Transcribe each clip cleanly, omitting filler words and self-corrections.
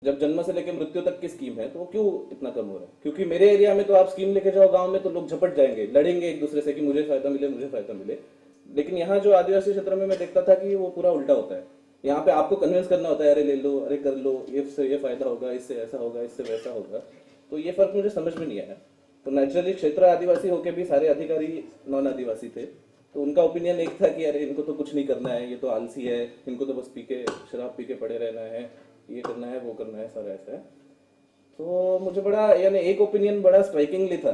जब जन्म से लेकर मृत्यु तक की स्कीम है तो वो क्यों इतना कम हो रहा है? क्योंकि मेरे एरिया में तो आप स्कीम लेके जाओ गांव में तो लोग झपट जाएंगे, लड़ेंगे एक दूसरे से कि मुझे फायदा मिले, मुझे फायदा मिले। लेकिन यहाँ जो आदिवासी क्षेत्र में मैं देखता था कि वो पूरा उल्टा होता है। यहाँ पे आपको कन्विंस करना होता है, अरे ले लो, अरे कर लो, ये इससे ये फायदा होगा, इससे ऐसा होगा, इससे वैसा होगा। तो ये फर्क मुझे समझ में नहीं आया। तो नेचुरली क्षेत्र आदिवासी होके भी सारे अधिकारी नॉन आदिवासी थे, तो उनका ओपिनियन एक था कि अरे इनको तो कुछ नहीं करना है, ये तो आलसी है, इनको तो बस पी के शराब पी के पड़े रहना है, ये करना है वो करना है, सारा ऐसा है। तो मुझे बड़ा यानी एक ओपिनियन बड़ा स्ट्राइकिंगली था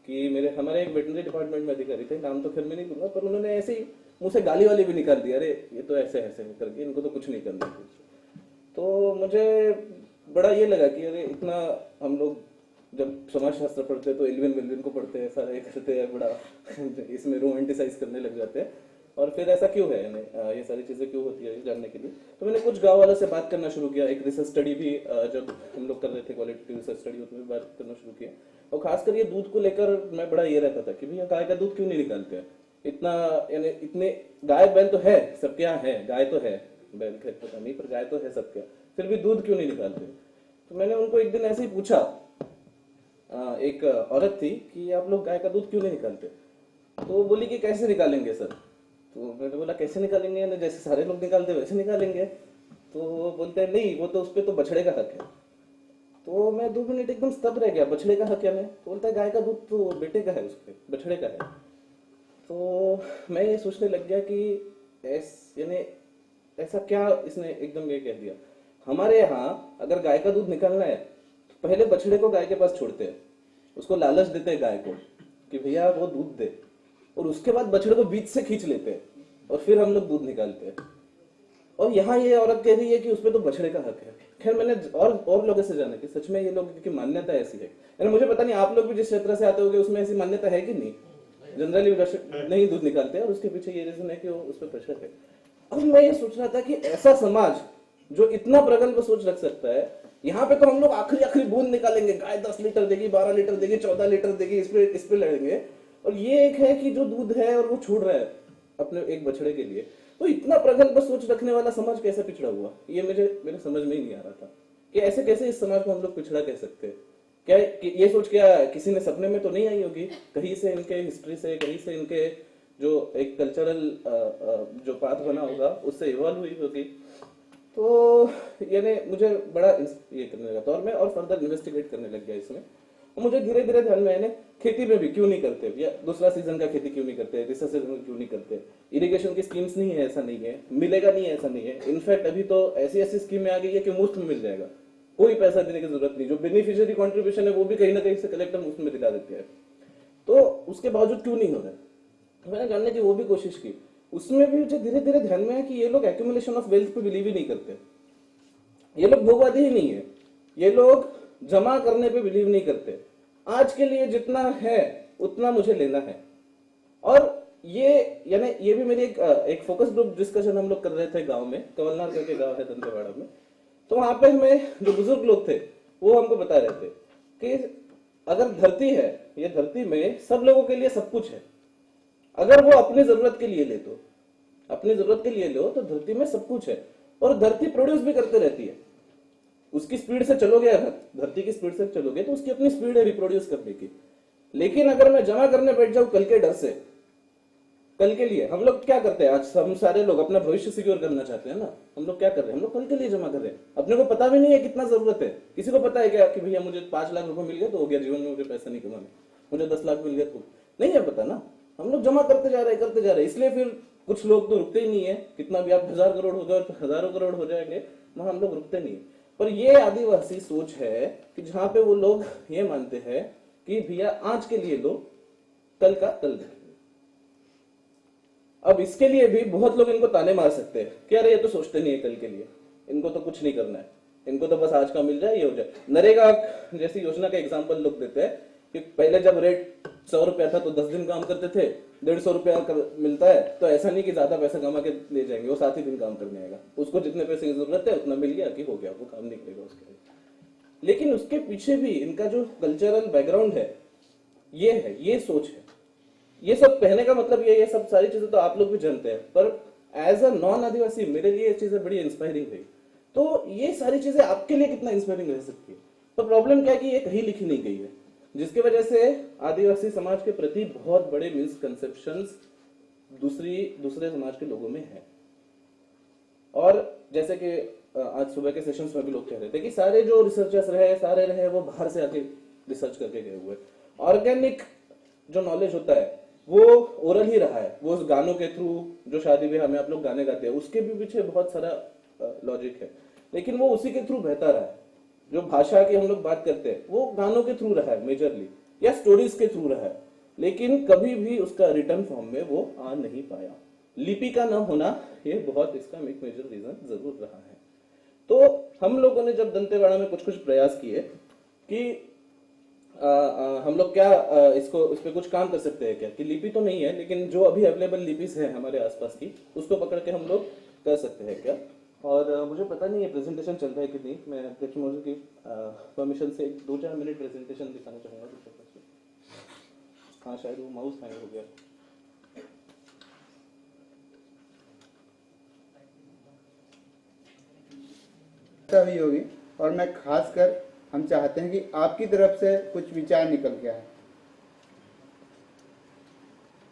कि मेरे हमारे एक वेटनरी डिपार्टमेंट में अधिकारी थे, नाम तो खैर मैं नहीं लूंगा, पर उन्होंने ऐसे ही मुंह से गाली वाली भी निकाल दी, अरे ये तो ऐसे ऐसे करके इनको तो कुछ नहीं करना है। तो मुझे बड़ा ये लगा कि अरे इतना हम लोग जब समाज शास्त्र पढ़ते हैं तो एल्विन वेल्विन को पढ़ते हैं, सारा ये करते हैं, बड़ा इसमें रोमांटिसाइज करने लग जाते हैं। और फिर ऐसा क्यों है, यानी ये सारी चीजें क्यों होती है ये जानने के लिए तो मैंने कुछ गांव वालों से बात करना शुरू किया। एक रिसर्च स्टडी भी जब हम लोग कर रहे थे, क्वालिटेटिव रिसर्च स्टडी, उसमें भी बात करना शुरू किया। और खासकर ये दूध को लेकर मैं बड़ा ये रहता था कि भैया गाय का दूध क्यों नहीं निकालते हैं इतना, यानी इतने गाय बैल तो है सबके यहाँ, है गाय तो है, बैल खेत पता नहीं, पर गाय तो है सबके यहाँ, फिर भी दूध क्यों नहीं निकालते? तो मैंने उनको एक दिन ऐसे ही पूछा, एक औरत थी, कि आप लोग गाय का दूध क्यों नहीं निकालते? तो वो बोली कि कैसे निकालेंगे सर? तो मैंने बोला कैसे निकालेंगे, यानी जैसे सारे लोग निकालते वैसे निकालेंगे। तो वो बोलते हैं नहीं, वो तो उस पर तो बछड़े का हक है। तो मैं 2 मिनट एकदम स्तब्ध रह गया, बछड़े का हक है? मैं तो बोलता है गाय का दूध तो बेटे का है, उस पर बछड़े का है। तो मैं ये सोचने लग गया कि यानी ऐसा क्या इसने एकदम ये कह दिया। हमारे यहाँ अगर गाय का दूध निकालना है तो पहले बछड़े को गाय के पास छोड़ते हैं, उसको लालच देते हैं गाय को कि भैया वो दूध दे, और उसके बाद बछड़े को बीच से खींच लेते हैं और फिर हम लोग दूध निकालते हैं। और यहाँ ये औरत कह रही है कि उसपे तो बछड़े का हक है। खैर मैंने और लोगों से जाना कि सच में ये लोग की मान्यता ऐसी है, यानी मुझे पता नहीं आप लोग भी जिस क्षेत्र से आते होंगे उसमें ऐसी मान्यता है कि नहीं, जनरली नहीं दूध निकालते हैं, और उसके पीछे ये रीजन है कि वो उस पर प्रेशर है। अब मैं ये सोच रहा था कि ऐसा समाज जो इतना प्रगल्भ सोच रख सकता है, यहाँ पे तो हम लोग आखिरी आखिरी बूंद निकालेंगे, गाय 10 लीटर देगी, 12 लीटर देगी, 14 लीटर देगी, इस पे लड़ेंगे। और ये एक है कि जो दूध है और वो छोड़ रहा है अपने एक बछड़े के लिए। तो इतना प्रगल्भ सोच रखने वाला समाज कैसे पिछड़ा हुआ, ये मेरे समझ में ही नहीं आ रहा था कि ऐसे कैसे इस समाज को हम लोग पिछड़ा कह सकते हैं। क्या ये सोच क्या किसी ने सपने में तो नहीं आई होगी? कहीं से इनके हिस्ट्री से, कहीं से इनके जो एक कल्चरल जो पाथ बना होगा उससे इवॉल्व हुई होगी। तो यानी मुझे बड़ा ये करने लगा था, और मैं और फर्दर इन्वेस्टिगेट करने लग गया इसमें। और मुझे धीरे धीरे ध्यान में आने, खेती में भी क्यों नहीं करते, या दूसरा सीजन का खेती क्यों नहीं करते, तीसरा सीजन क्यों नहीं करते? इरिगेशन की स्कीम्स नहीं है ऐसा नहीं है, मिलेगा नहीं है ऐसा नहीं है। इनफैक्ट अभी तो ऐसी ऐसी स्कीमें आ गई है कि मुफ्त में मिल जाएगा, कोई पैसा देने की जरूरत नहीं। जो बेनिफिशियरी कॉन्ट्रीब्यूशन है वो भी कहीं ना कहीं से कलेक्टर मुफ्त में दिला देते हैं। तो उसके बावजूद क्यों नहीं हो रहा है? मैंने जानने की वो भी कोशिश की, उसमें भी मुझे धीरे धीरे ध्यान में आया कि ये लोग एक्यूमुलेशन ऑफ वेल्थ पे बिलीव ही नहीं करते, ये लोग भोगवादी ही नहीं है, ये लोग जमा करने पे बिलीव नहीं करते। आज के लिए जितना है उतना मुझे लेना है। और ये यानी ये भी मेरी एक फोकस ग्रुप डिस्कशन हम लोग कर रहे थे गांव में, कवलनार करके गांव है दंतेवाड़ा में। तो वहां पे हमें जो बुजुर्ग लोग थे वो हमको बता रहे थे कि अगर धरती है, ये धरती में सब लोगों के लिए सब कुछ है, अगर वो अपनी जरूरत के लिए ले तो, अपनी जरूरत के लिए लो तो धरती में सब कुछ है। और धरती प्रोड्यूस भी करते रहती है, उसकी स्पीड से चलोगे, अगर धरती की स्पीड से चलोगे तो उसकी अपनी स्पीड है रिप्रोड्यूस करने की। लेकिन अगर मैं जमा करने बैठ जाऊं कल के डर से, कल के लिए हम लोग क्या करते हैं, आज हम सारे लोग अपना भविष्य सिक्योर करना चाहते हैं ना, हम लोग क्या कर रहे हैं, हम लोग कल के लिए जमा कर रहे हैं। अपने को पता भी नहीं है कितना जरूरत है। किसी को पता है क्या कि भैया मुझे 5 लाख रुपए मिल गए तो हो गया, जीवन में मुझे पैसा नहीं कमाना, मुझे 10 लाख मिल गए तो नहीं है पता ना। हम लोग जमा करते जा रहे हैं, करते जा रहे हैं, इसलिए फिर कुछ लोग तो रुकते ही नहीं है। कितना भी आप 1000 करोड़ हो जाए, हजारों करोड़ हो जाएंगे, वहां हम लोग रुकते नहीं। पर ये आदिवासी सोच है कि जहां पे वो लोग ये मानते हैं कि भैया आज के लिए लो, कल का कल देखेंगे। अब इसके लिए भी बहुत लोग इनको ताने मार सकते हैं कि अरे ये तो सोचते नहीं है कल के लिए, इनको तो कुछ नहीं करना है, इनको तो बस आज का मिल जाए, ये हो जाए। नरेगा जैसी योजना का एग्जाम्पल लोग देते हैं कि पहले जब रेट 100 रुपया था तो 10 दिन काम करते थे, 150 रुपया मिलता है तो ऐसा नहीं कि ज्यादा पैसा कमा के ले जाएंगे, वो 7 ही दिन काम करने आएगा, उसको जितने पैसे की जरूरत है उतना मिल गया कि हो गया, वो काम नहीं करेगा उसके लिए। लेकिन उसके पीछे भी इनका जो कल्चरल बैकग्राउंड है, ये है, ये सोच है। ये सब कहने का मतलब ये सब सारी चीजें तो आप लोग भी जानते हैं, पर एज अ नॉन आदिवासी मेरे लिए ये चीजें बड़ी इंस्पायरिंग हुई। तो ये सारी चीजें आपके लिए कितना इंस्पायरिंग रह सकती है। तो प्रॉब्लम क्या है कि ये कहीं लिखी नहीं गई है, जिसकी वजह से आदिवासी समाज के प्रति बहुत बड़े मिसकंसेप्शंस दूसरे समाज के लोगों में है। और जैसे कि आज सुबह के सेशंस में भी लोग कह रहे थे कि सारे जो रिसर्चर्स रहे वो बाहर से आके रिसर्च करके गए हुए। ऑर्गेनिक जो नॉलेज होता है वो ओरल ही रहा है, वो उस गानों के थ्रू, जो शादी ब्याह में आप लोग गाने गाते हैं उसके भी पीछे बहुत सारा लॉजिक है, लेकिन वो उसी के थ्रू बहता रहा है। जो भाषा की हम लोग बात करते हैं वो गानों के थ्रू रहा है मेजरली, या स्टोरीज के थ्रू रहा है, लेकिन कभी भी उसका रिटर्न फॉर्म में वो आ नहीं पाया। लिपि का न होना ये बहुत इसका एक मेजर रीजन जरूर रहा है। तो हम लोगों ने जब दंतेवाड़ा में कुछ प्रयास किए कि हम लोग क्या इसको इस पे कुछ काम कर सकते हैं क्या, कि लिपि तो नहीं है लेकिन जो अभी अवेलेबल लिपिस है हमारे आसपास की उसको पकड़ के हम लोग कर सकते हैं क्या। और मुझे पता नहीं है प्रेजेंटेशन चल रहा है कि नहीं, मैं अध्यक्ष महोदय की परमिशन से 2-4 मिनट प्रेजेंटेशन दिखाना चाहूंगा। हाँ शायद वो माउस हैंग हो गया। भी होगी, और मैं खासकर हम चाहते हैं कि आपकी तरफ से कुछ विचार निकल के आए।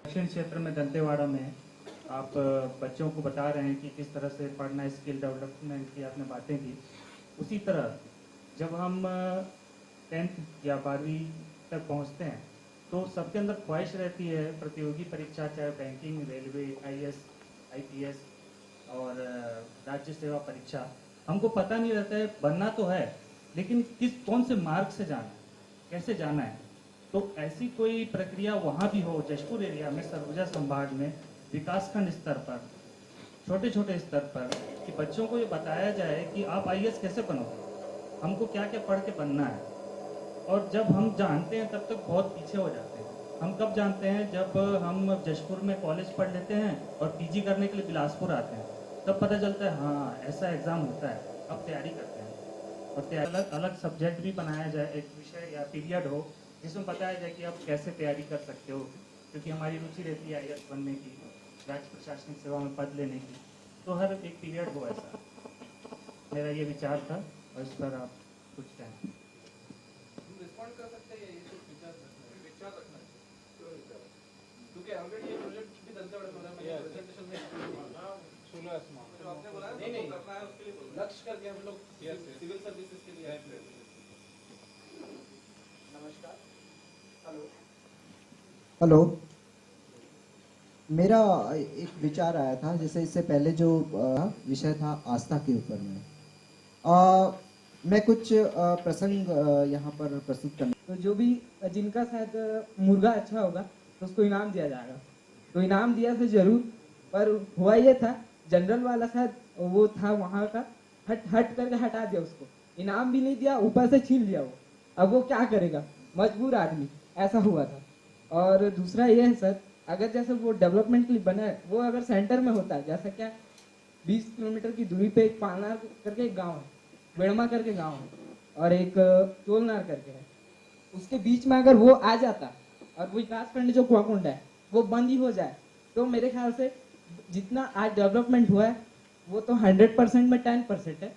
दक्षिण क्षेत्र में दंतेवाड़ा में आप बच्चों को बता रहे हैं कि किस तरह से पढ़ना, स्किल डेवलपमेंट की आपने बातें की। उसी तरह जब हम 10th या 12वीं तक पहुंचते हैं तो सबके अंदर ख्वाहिश रहती है प्रतियोगी परीक्षा, चाहे बैंकिंग, रेलवे, IAS, IPS और राज्य सेवा परीक्षा। हमको पता नहीं रहता है, बनना तो है लेकिन कौन से मार्ग से जाना है, कैसे जाना है। तो ऐसी कोई प्रक्रिया वहाँ भी हो जशपुर एरिया में, सरगुजा संभाग में, विकासखंड स्तर पर, छोटे छोटे स्तर पर, कि बच्चों को ये बताया जाए कि आप IAS कैसे बनोगे, हमको क्या क्या पढ़ के बनना है। और जब हम जानते हैं तब तक बहुत पीछे हो जाते हैं। हम कब जानते हैं, जब हम जशपुर में कॉलेज पढ़ लेते हैं और PG करने के लिए बिलासपुर आते हैं, तब पता चलता है हाँ ऐसा एग्ज़ाम होता है, अब तैयारी करते हैं। और अलग अलग सब्जेक्ट भी बनाया जाए, एक विषय या पीरियड हो जिसमें बताया जाए कि आप कैसे तैयारी कर सकते हो, क्योंकि हमारी रुचि रहती है IAS बनने की, राज्य प्रशासनिक सेवा में पद लेने की। तो हर एक पीरियड हो ऐसा। मेरा ये विचार था और इस पर आप कुछ कहें। कर सकते हैं, ये विचार रखना है, क्योंकि ऑलरेडी ये प्रोजेक्ट भी दंतेवाड़ा में हो रहा है, प्रेजेंटेशन में जो आपने बोला नहीं करना है, उसके लिए लक्ष्य करके हम लोग सिविल सर्विसेज के लिए। नमस्कार। हेलो, मेरा एक विचार आया था, जैसे इससे पहले जो विषय था आस्था के ऊपर में, मैं कुछ प्रसंग यहाँ पर प्रस्तुत करना। तो जो भी जिनका शायद मुर्गा अच्छा होगा तो उसको इनाम दिया जाएगा। तो इनाम दिया था जरूर, पर हुआ ये था जनरल वाला शायद वो था वहाँ का, हट करके हटा दिया उसको, इनाम भी नहीं दिया, ऊपर से छीन लिया वो। अब वो क्या करेगा, मजबूर आदमी, ऐसा हुआ था। और दूसरा ये है सर, अगर जैसे वो डेवलपमेंट के लिए बना है, वो अगर सेंटर में होता है, जैसा क्या 20 किलोमीटर की दूरी पे एक पालनार करके एक गाँव है, बेड़मा करके गाँव है, और एक चोलनार करके है, उसके बीच में अगर वो आ जाता और वो विकासखंड जो कुआकुंड है वो बंद ही हो जाए, तो मेरे ख्याल से जितना आज डेवलपमेंट हुआ है वो तो 100% में 10% है।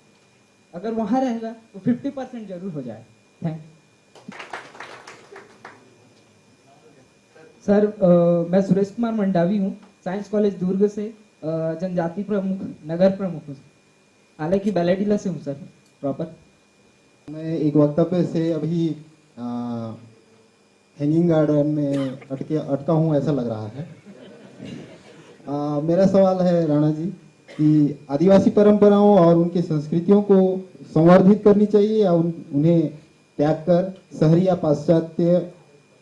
अगर वहाँ रहेगा तो 50% जरूर हो जाए। थैंक सर, मैं सुरेश कुमार मंडावी हूँ, साइंस कॉलेज दुर्ग से, जनजाति प्रमुख, नगर प्रमुख हूँ, हालांकि बैलेडीला से हूँ सर प्रॉपर। मैं एक वक्तव्य से अभी हैंगिंग गार्डन में अटका हूँ ऐसा लग रहा है। मेरा सवाल है राणा जी कि आदिवासी परंपराओं और उनकी संस्कृतियों को संवर्धित करनी चाहिए या उन्हें त्याग कर शहरी या पाश्चात्य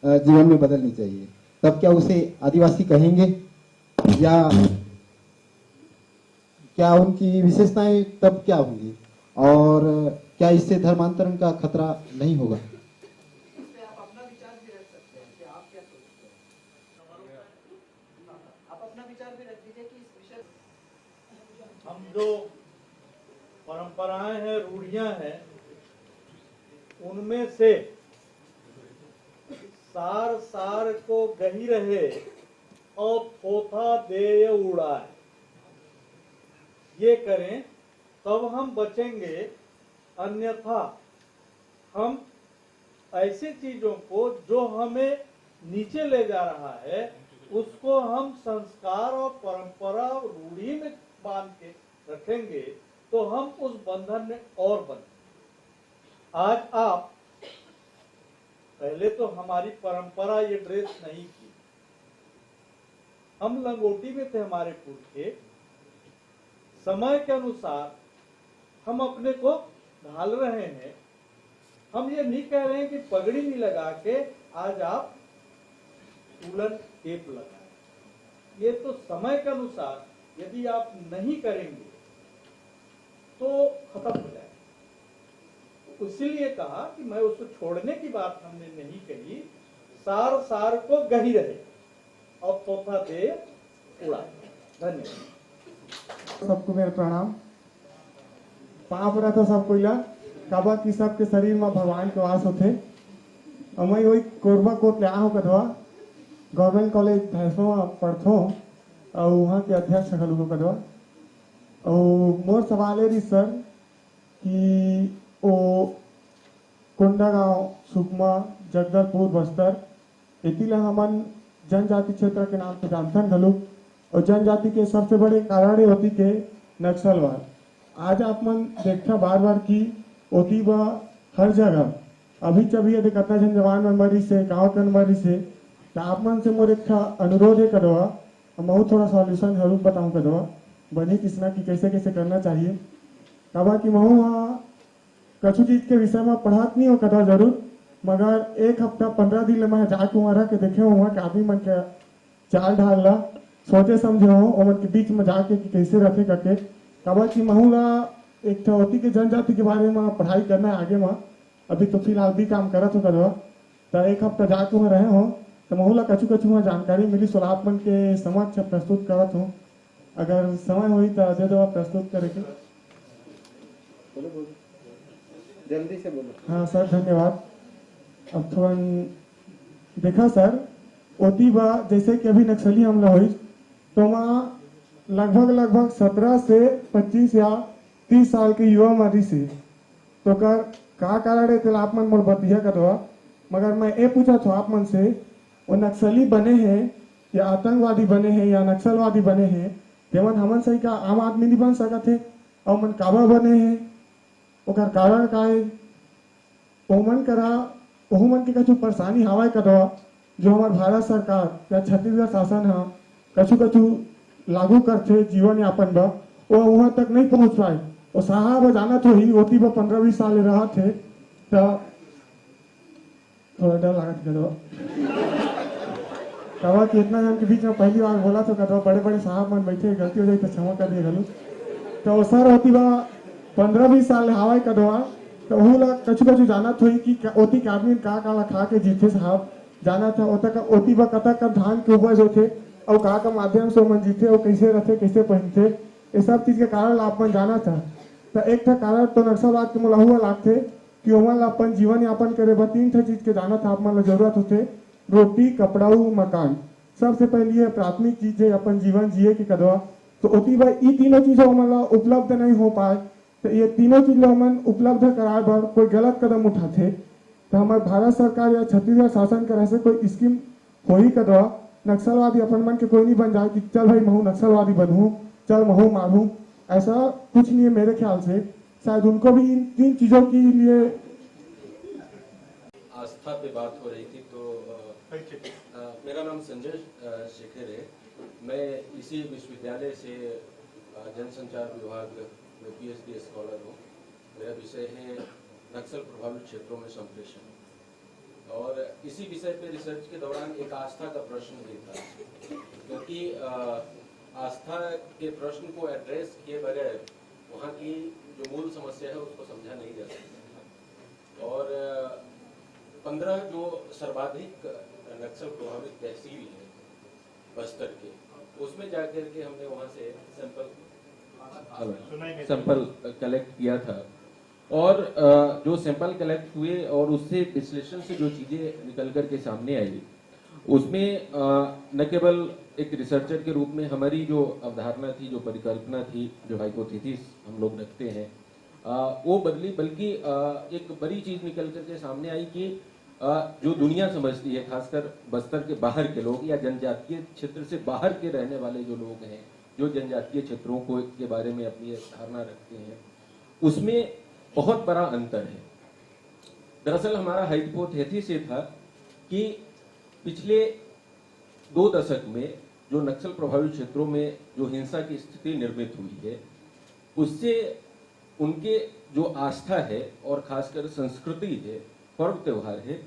जीवन में बदलनी चाहिए, तब क्या उसे आदिवासी कहेंगे, या क्या उनकी विशेषताएं तब क्या होंगी, और क्या इससे धर्मांतरण का खतरा नहीं होगा? आप अपना विचार भी रख सकते हैं कि आप क्या सोचते हैं, आप अपना विचार भी रख दीजिए कि इस विषय। हम जो परंपराएं हैं, रूढ़ियां हैं, उनमें से सार को गही रहे और थोथा देय उड़ाए, ये करें तब हम बचेंगे, अन्यथा हम ऐसी चीजों को जो हमें नीचे ले जा रहा है उसको हम संस्कार और परंपरा और रूढ़ी में बांध के रखेंगे तो हम उस बंधन में और बंधेंगे। आज आप पहले तो हमारी परंपरा ये ड्रेस नहीं की, हम लंगोटी में थे, हमारे पुरखे समय के अनुसार हम अपने को ढाल रहे हैं। हम ये नहीं कह रहे हैं कि पगड़ी नहीं लगा के आज आप उलन टेप लगाएं। ये तो समय के अनुसार यदि आप नहीं करेंगे तो खत्म हो जाएगा। इसीलिए कहा कि मैं उसको छोड़ने की बात हमने नहीं कही, सार सार को गही रहे और तोता दे उड़ाए। धन्यवाद। सबको मेरा प्रणाम। पाप रहता सब कोइला काबा की सबके शरीर में भगवान के वास होते। मैं वही कोरबा कोट ले आहो कदवा गवर्नमेंट कॉलेज भैंसवा पढ़थो और वहाँ के अध्यक्ष खलू को कदवा। और मोर सवाल है सर कि ओ कोंडागांव, सुकमा, जगदलपुर, बस्तर इतिला हमन जनजाति क्षेत्र के नाम से जानथन घलू। और जनजाति के सबसे बड़े कारण होती के नक्सलवाद। आज आप मन देखा बार बार की होती बा हर जगह अभी चभी यदि कतना जन जवान में मरी से गाँव के मरी से तो आप मन से मोर एक अनुरोध है कदवा, मैं थोड़ा सॉल्यूशन जरूर बताऊं कदवा बनी किसना की कैसे कैसे करना चाहिए। कबा की महू कछु चीज के विषय में पढ़ात नहीं हो कदवा जरूर, मगर एक हफ्ता 15 दिन मैं जाके वहाँ रह के देखे वहाँ के आदमी मन के चाल ढाल ला सोचे समझे हो उमन के बीच में जाके कि कैसे रखे करके। कबा की महू ला एक होती के जनजाति के बारे में पढ़ाई करना है आगे में। अभी तो फिलहाल भी काम करत हो कदवा, तो एक हफ्ता जाके वहाँ रहे हो तो महूला कछु कछु वहाँ जानकारी मिली सो आप मन के समक्ष प्रस्तुत करत हूँ। अगर समय हुई तो दे दो प्रस्तुत करे के। बोलो बोलो, जल्दी से बोलो। हाँ सर धन्यवाद। अब थोड़ा देखा सर ओती बा जैसे कि अभी नक्सली हमला हुई तो वहाँ लगभग 17 से 25 या 30 साल के युवा मरी से तो कर का कारण है आप मन मोर बतिया करवा। मगर मैं ये पूछा था आप मन से वो नक्सली बने हैं या आतंकवादी बने हैं या नक्सलवादी बने हैं तेमन हमन सही का आम आदमी नहीं बन सकत है और मन काबा बने हैं ओकर कारण का है ओमन करा ओहू मन के कछु परेशानी हवाई करवा जो हमार भारत सरकार या छत्तीसगढ़ शासन है कछु कछु लागू करते जीवन यापन बा वो वहाँ तक नहीं पहुँच पाए। वो साहब जाना तो ही होती बा 15-20 साल रहा थे तो थोड़ा डर लागत कदवा कहा कि इतना जन के बीच में पहली बार बोला तो कदवा बड़े बड़े साहब मन बैठे गलती हो जाए तो क्षमा कर दिए गलू तो सर होती बा 15-20 साल हवाई कदवा तो वह ला कछु कछु जाना थोड़ी कि ओती के आदमी का खा के जीते साहब जाना था ओता का ओती बा कता कब धान के उपज होते और का माध्यम से मन जीते और कैसे रहते कैसे पहनते ये सब चीज के कारण आप मन जाना था। तो एक था कारण तो नक्सलवाद के मुलाहुआ लागते कि ओमन अपन जीवन यापन करे बा 3 चीज के जाना था आप मन जरूरत होते रोटी, कपड़ा, मकान। सबसे पहली है प्राथमिक चीज है अपन जीवन जिए की कदवा तो ओती बा ये तीनों चीजें ओमन उपलब्ध नहीं हो पाए तो ये तीनों चीज ओमन उपलब्ध कराए बर कोई गलत कदम उठाते तो हमारे भारत सरकार या छत्तीसगढ़ शासन कर ऐसे कोई स्कीम हो ही कदवा नक्सलवादी अपन मन के कोई नहीं बन जाए कि चल भाई महू नक्सलवादी बनूं चल महू मारूं ऐसा कुछ नहीं है मेरे ख्याल से। शायद उनको भी इन 3 चीजों के लिए आस्था पे बात हो रही थी तो मेरा नाम संजय शेखर है। मैं इसी विश्वविद्यालय से जनसंचार विभाग में PhD स्कॉलर हूँ। मेरा विषय है नक्सल प्रभावित क्षेत्रों में संप्रेषण और इसी विषय पे रिसर्च के दौरान एक आस्था का प्रश्न भी था क्योंकि आस्था के प्रश्न को एड्रेस किए बगैर वहाँ की जो मूल समस्या है उसको समझा नहीं जा सकता। और 15 जो सर्वाधिक नक्सल प्रभावित तहसील है बस्तर के उसमें जाकर के हमने वहाँ से सैंपल कलेक्ट किया था और जो सैंपल कलेक्ट हुए और उससे विश्लेषण से जो चीजें निकल कर के सामने आई उसमें न केवल एक रिसर्चर के रूप में हमारी जो अवधारणा थी, जो परिकल्पना थी, जो हाइपोथेसिस हम लोग रखते हैं, वो बदली, बल्कि एक बड़ी चीज निकल करके सामने आई कि जो दुनिया समझती है, खासकर बस्तर के बाहर के लोग या जनजातीय क्षेत्र से बाहर के रहने वाले जो लोग हैं, जो जनजातीय क्षेत्रों को के बारे में अपनी धारणा रखते हैं, उसमें बहुत बड़ा अंतर है। दरअसल हमारा हाइपोथेसिस ये था कि पिछले 2 दशक में जो नक्सल प्रभावित क्षेत्रों में जो हिंसा की स्थिति निर्मित हुई है, उससे उनके जो आस्था है और खासकर संस्कृति है, पर्व त्योहार है,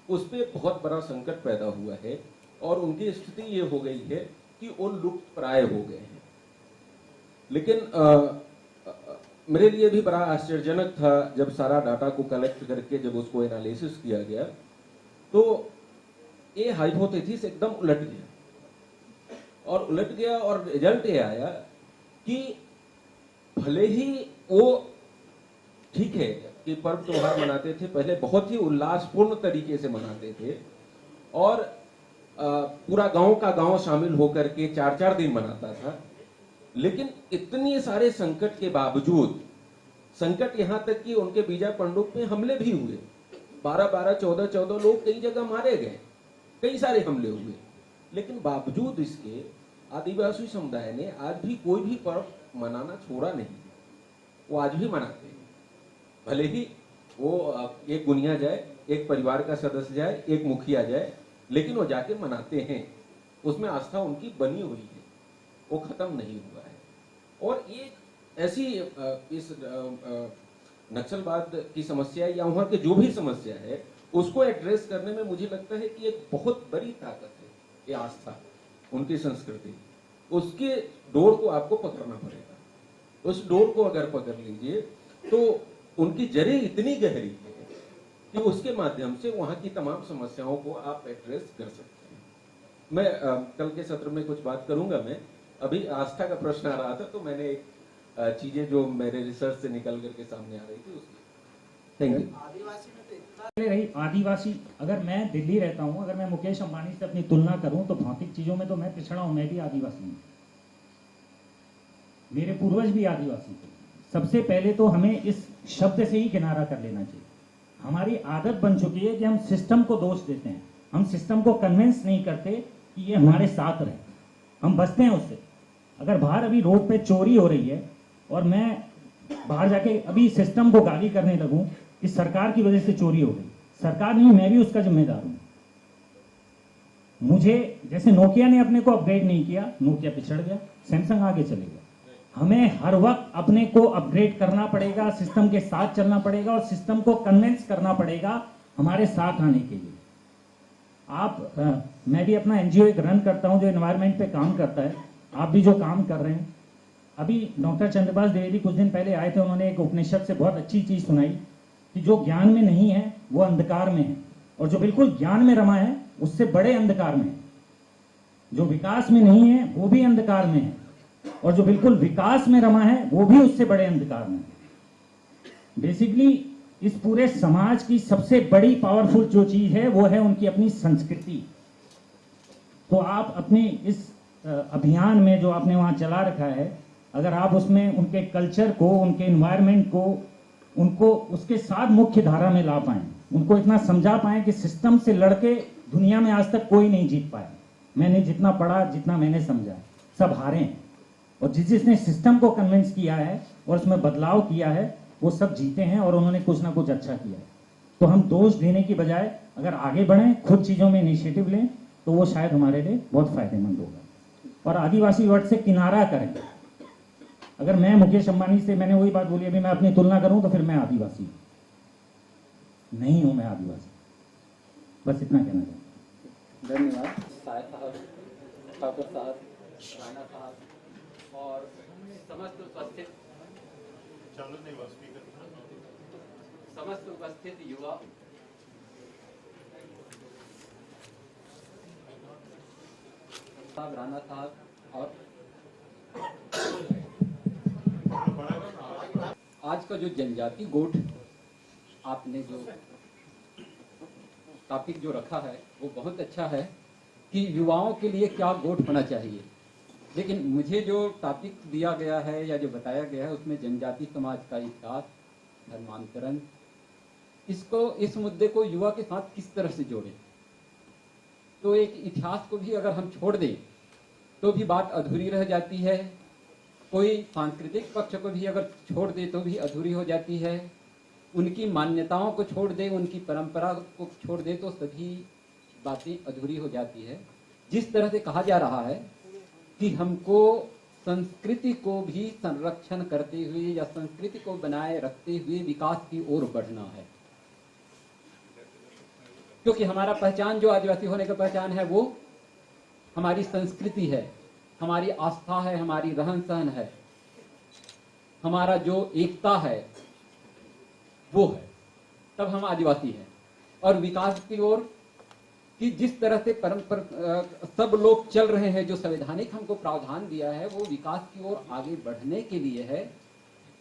उस पर बहुत बड़ा संकट पैदा हुआ है और उनकी स्थिति ये हो गई है कि वो लुप्त प्राय हो गए हैं। लेकिन मेरे लिए भी बड़ा आश्चर्यजनक था जब सारा डाटा को कलेक्ट करके जब उसको एनालिसिस किया गया, तो ये हाइपोथेसिस एकदम उलट गया और रिजल्ट ये आया कि भले ही वो ठीक है कि पर्व त्योहार मनाते थे, पहले बहुत ही उल्लासपूर्ण तरीके से मनाते थे और पूरा गांव का गांव शामिल होकर के 4-4 दिन मनाता था, लेकिन इतने सारे संकट के बावजूद, संकट यहां तक कि उनके बीजा पंडुप में हमले भी हुए, 12-12, 14-14 लोग कई जगह मारे गए, कई सारे हमले हुए, लेकिन बावजूद इसके आदिवासी समुदाय ने आज भी कोई भी पर्व मनाना छोड़ा नहीं। वो आज भी मनाते हैं, भले ही वो एक गुनिया जाए, एक परिवार का सदस्य जाए, एक मुखिया जाए, लेकिन वो जाके मनाते हैं। उसमें आस्था उनकी बनी हुई है, वो खत्म नहीं हुआ है। और ये ऐसी इस नक्सलवाद की समस्या या वहां की जो भी समस्या है, उसको एड्रेस करने में मुझे लगता है कि एक बहुत बड़ी ताकत है ये आस्था, उनकी संस्कृति। उसके डोर को आपको पकड़ना पड़ेगा। उस डोर को अगर पकड़ लीजिए तो उनकी जड़ें इतनी गहरी है कि उसके माध्यम से वहां की तमाम समस्याओं को आप एड्रेस कर सकते हैं। मैं कल के सत्र में कुछ बात करूंगा। मैं अभी आस्था का प्रश्न आ रहा था, तो मैंने एक चीजें जो मेरे रिसर्च से निकल करके सामने आ रही थी उसकी। Thank you. रही आदिवासी, अगर मैं दिल्ली रहता हूं, अगर मैं मुकेश अंबानी से अपनी तुलना करूं तो भौतिक चीजों में तो मैं पिछड़ा हूं, मैं भी आदिवासी हूं, मेरे पूर्वज भी आदिवासी थे। सबसे पहले तो हमें इस शब्द से ही किनारा कर लेना चाहिए। हमारी आदत बन चुकी है कि हम सिस्टम को दोष देते हैं, हम सिस्टम को कन्विंस नहीं करते कि ये हमारे साथ रहे, हम बचते हैं उससे। अगर बाहर अभी रोड पे चोरी हो रही है और मैं बाहर जाके अभी सिस्टम को गाली करने लगूं कि सरकार की वजह से चोरी हो गई, सरकार नहीं, मैं भी उसका जिम्मेदार हूं। मुझे जैसे नोकिया ने अपने को अपग्रेड नहीं किया, नोकिया पिछड़ गया, सैमसंग आगे चले गया। हमें हर वक्त अपने को अपग्रेड करना पड़ेगा, सिस्टम के साथ चलना पड़ेगा और सिस्टम को कन्विंस करना पड़ेगा हमारे साथ आने के लिए। मैं भी अपना एनजीओ एक रन करता हूं जो एनवायरनमेंट पे काम करता है, आप भी जो काम कर रहे हैं। अभी डॉक्टर चंद्रपाल द्विवेदी कुछ दिन पहले आए थे, उन्होंने एक उपनिषद से बहुत अच्छी चीज सुनाई कि जो ज्ञान में नहीं है वो अंधकार में है, और जो बिल्कुल ज्ञान में रमा है उससे बड़े अंधकार में है। जो विकास में नहीं है वो भी अंधकार में है, और जो बिल्कुल विकास में रमा है वो भी उससे बड़े अंधकार में है। बेसिकली इस पूरे समाज की सबसे बड़ी पावरफुल जो चीज है वो है उनकी अपनी संस्कृति। तो आप अपने इस अभियान में जो आपने वहां चला रखा है, अगर आप उसमें उनके कल्चर को, उनके एनवायरनमेंट को, उनको उसके साथ मुख्य धारा में ला पाए, उनको इतना समझा पाए कि सिस्टम से लड़के दुनिया में आज तक कोई नहीं जीत पाया। मैंने जितना पढ़ा, जितना मैंने समझा, सब हारे हैं, और जिसने सिस्टम को कन्विंस किया है और उसमें बदलाव किया है वो सब जीते हैं और उन्होंने कुछ ना कुछ अच्छा किया है। तो हम दोष देने की बजाय अगर आगे बढ़ें, खुद चीजों में इनिशिएटिव लें, तो वो शायद हमारे लिए बहुत फायदेमंद होगा। और आदिवासी वर्ड से किनारा करें। अगर मैं मुकेश अंबानी से, मैंने वही बात बोली अभी, मैं अपनी तुलना करूं तो फिर मैं आदिवासी नहीं हूं, मैं आदिवासी। बस इतना कहना चाहता हूं। धन्यवाद। ठाकुर साहब, राणा साहब और समस्त उपस्थित युवा, राणा साहब और आज का जो जनजाति गोठ आपने जो टॉपिक जो रखा है वो बहुत अच्छा है। कि युवाओं के लिए क्या गोठ होना चाहिए। लेकिन मुझे जो टॉपिक दिया गया है या जो बताया गया है उसमें जनजाति समाज का इतिहास, धर्मांतरण, इस मुद्दे को युवा के साथ किस तरह से जोड़ें। तो एक इतिहास को भी अगर हम छोड़ दें तो भी बात अधूरी रह जाती है, कोई सांस्कृतिक पक्ष को भी अगर छोड़ दे तो भी अधूरी हो जाती है, उनकी मान्यताओं को छोड़ दे, उनकी परंपरा को छोड़ दे तो सभी बातें अधूरी हो जाती है। जिस तरह से कहा जा रहा है कि हमको संस्कृति को भी संरक्षण करते हुए या संस्कृति को बनाए रखते हुए विकास की ओर बढ़ना है, क्योंकि हमारा पहचान जो आदिवासी होने का पहचान है वो हमारी संस्कृति है, हमारी आस्था है, हमारी रहन सहन है, हमारा जो एकता है वो है, तब हम आदिवासी हैं। और विकास की ओर कि जिस तरह से सब लोग चल रहे हैं, जो संवैधानिक हमको प्रावधान दिया है वो विकास की ओर आगे बढ़ने के लिए है,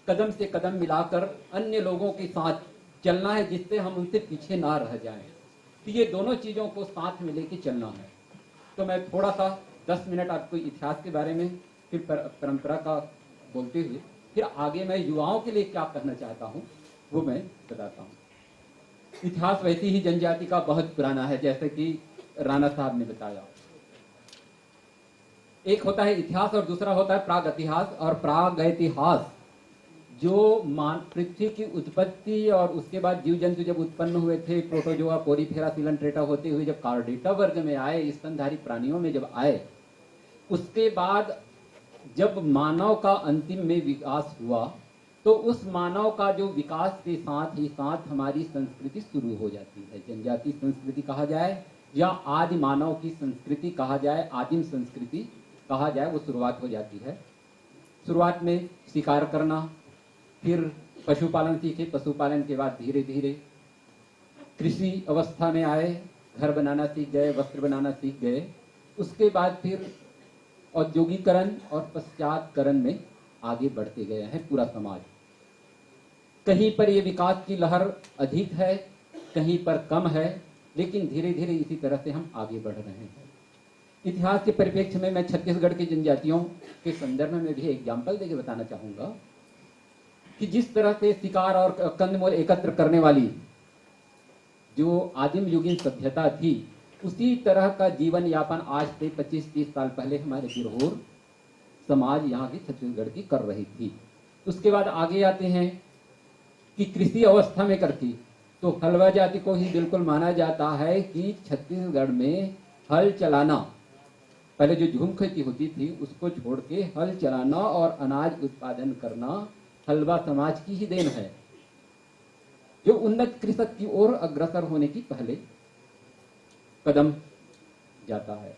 कदम से कदम मिलाकर अन्य लोगों के साथ चलना है जिससे हम उनसे पीछे ना रह जाएं। तो ये दोनों चीजों को साथ में लेके चलना है। तो मैं थोड़ा सा 10 मिनट आपको इतिहास के बारे में, फिर परंपरा का बोलते हुए फिर आगे मैं युवाओं के लिए क्या कहना चाहता हूँ वो मैं बताता हूँ। इतिहास वैसी ही जनजाति का बहुत पुराना है, जैसे कि राणा साहब ने बताया। एक होता है इतिहास और दूसरा होता है प्राग इतिहास और प्राग इतिहास, जो पृथ्वी की उत्पत्ति और उसके बाद जीव जंतु जब उत्पन्न हुए थे, प्रोटोजोआ, पोरीफेरा, सिलंट्रेटा होते हुए जब कार्डेटा वर्ग में आए, स्तनधारी प्राणियों में जब आए, उसके बाद जब मानव का अंतिम में विकास हुआ तो उस मानव का जो विकास के साथ ही साथ हमारी संस्कृति शुरू हो जाती है। जनजाति संस्कृति कहा जाए या आदि मानव की संस्कृति कहा जाए, आदिम संस्कृति कहा जाए, वो शुरुआत हो जाती है। शुरुआत में शिकार करना, फिर पशुपालन सीखे, पशुपालन के बाद धीरे धीरे कृषि अवस्था में आए, घर बनाना सीख गए, वस्त्र बनाना सीख गए। उसके बाद फिर औद्योगिकरण और पश्चातकरण में आगे बढ़ते गए हैं पूरा समाज। कहीं पर ये विकास की लहर अधिक है, कहीं पर कम है, लेकिन धीरे धीरे इसी तरह से हम आगे बढ़ रहे हैं। इतिहास के परिप्रेक्ष्य में मैं छत्तीसगढ़ की जनजातियों के संदर्भ में भी एग्जाम्पल देके बताना चाहूंगा कि जिस तरह से शिकार और कंदमूल एकत्र करने वाली जो आदिम युगीन सभ्यता थी, उसी तरह का जीवन यापन आज से 25-30 साल पहले हमारे बिरहोर समाज यहाँ की छत्तीसगढ़ की कर रही थी। उसके बाद आगे आते हैं कि कृषि अवस्था में करती, तो हलवा जाति को ही बिल्कुल माना जाता है कि छत्तीसगढ़ में हल चलाना, पहले जो झूम खेती होती थी उसको छोड़ के हल चलाना और अनाज उत्पादन करना हलवा समाज की ही देन है, जो उन्नत कृषक की ओर अग्रसर होने की पहले कदम जाता है।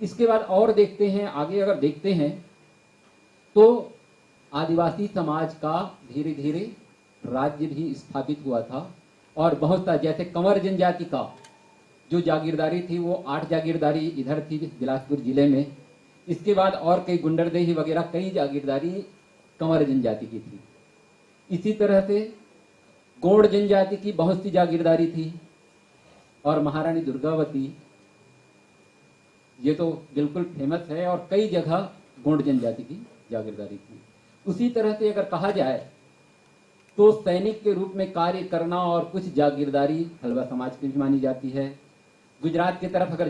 इसके बाद और देखते हैं, आगे अगर देखते हैं तो आदिवासी समाज का धीरे धीरे राज्य भी स्थापित हुआ था और बहुत सा, जैसे कंवर जनजाति का जो जागीरदारी थी वो 8 जागीरदारी इधर थी बिलासपुर जिले में। इसके बाद और कई गुंडरदेही वगैरह कई जागीरदारी कंवर जनजाति की थी। इसी तरह से गोंड जनजाति की बहुत सी जागीरदारी थी और महारानी दुर्गावती, ये तो बिल्कुल फेमस है, और कई जगह गोंड जनजाति की जागीरदारी थी। उसी तरह से अगर कहा जाए तो सैनिक के रूप में कार्य करना और कुछ जागीरदारी हलवा समाज की भी मानी जाती है। गुजरात की तरफ अगर